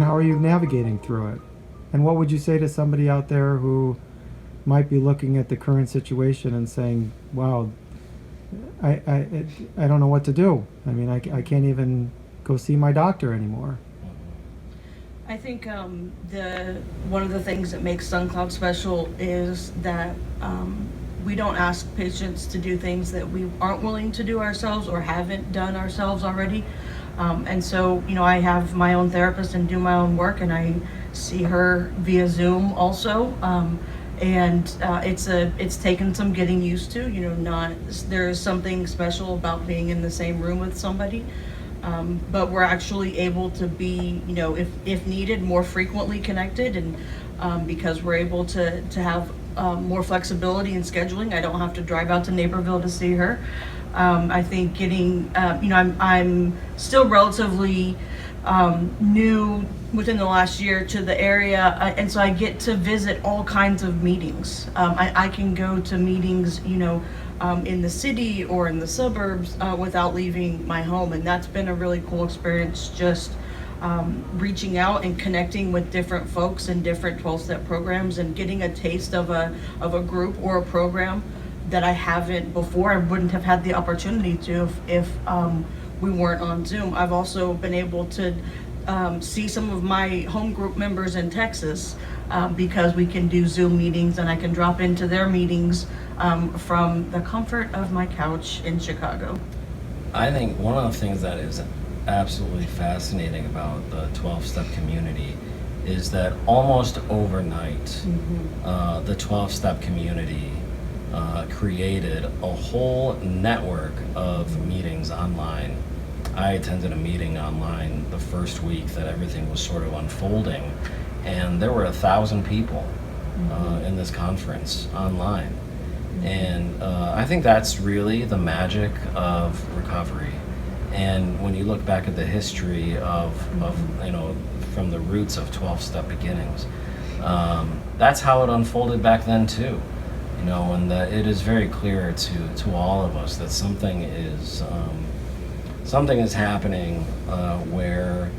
and how are you navigating through it? And what would you say to somebody out there who might be looking at the current situation and saying, wow, I don't know what to do. I mean, I can't even go see my doctor anymore. I think one of the things that makes SunCloud special is that we don't ask patients to do things that we aren't willing to do ourselves or haven't done ourselves already. And so, I have my own therapist and do my own work, and I see her via Zoom also. And it's taken some getting used to. There's something special about being in the same room with somebody. But we're actually able to be, if needed, more frequently connected, and because we're able to have more flexibility in scheduling. I don't have to drive out to Naperville to see her. I think getting, I'm still relatively new within the last year to the area, and so I get to visit all kinds of meetings. I can go to meetings, in the city or in the suburbs without leaving my home, and that's been a really cool experience, just reaching out and connecting with different folks in different 12-step programs and getting a taste of a group or a program that I haven't before. I wouldn't have had the opportunity to if we weren't on Zoom. I've also been able to see some of my home group members in Texas because we can do Zoom meetings, and I can drop into their meetings from the comfort of my couch in Chicago. I think one of the things that is absolutely fascinating about the 12-step community is that almost overnight, the 12-step community created a whole network of meetings online. I attended a meeting online the first week that everything was sort of unfolding, and there were 1,000 people in this conference online. And I think that's really the magic of recovery. And when you look back at the history of from the roots of 12-step beginnings, that's how it unfolded back then too. And that it is very clear to all of us that something is happening where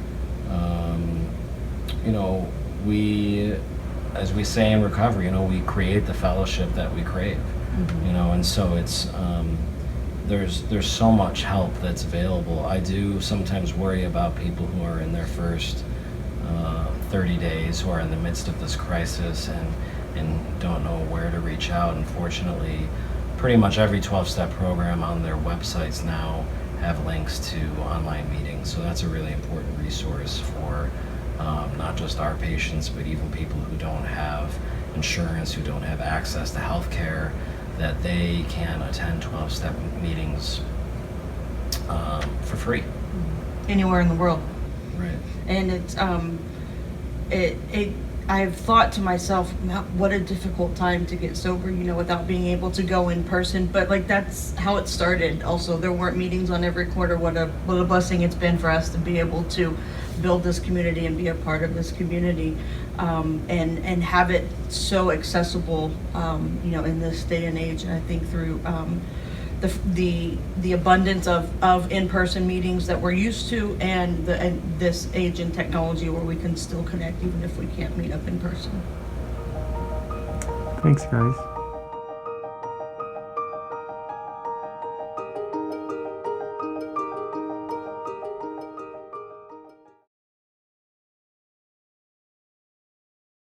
we, as we say in recovery, we create the fellowship that we crave. And so it's there's so much help that's available. I do sometimes worry about people who are in their first 30 days, who are in the midst of this crisis and don't know where to reach out. Unfortunately, pretty much every 12-step program on their websites now have links to online meetings. So that's a really important resource for not just our patients, but even people who don't have insurance, who don't have access to health care, that they can attend 12-step meetings for free. Anywhere in the world. Right. And it's I've thought to myself, what a difficult time to get sober, without being able to go in person. But that's how it started. Also, there weren't meetings on every quarter. What a blessing it's been for us to be able to build this community and be a part of this community, and have it so accessible, in this day and age. And I think through the abundance of in-person meetings that we're used to, and this age in technology where we can still connect even if we can't meet up in person. Thanks, guys.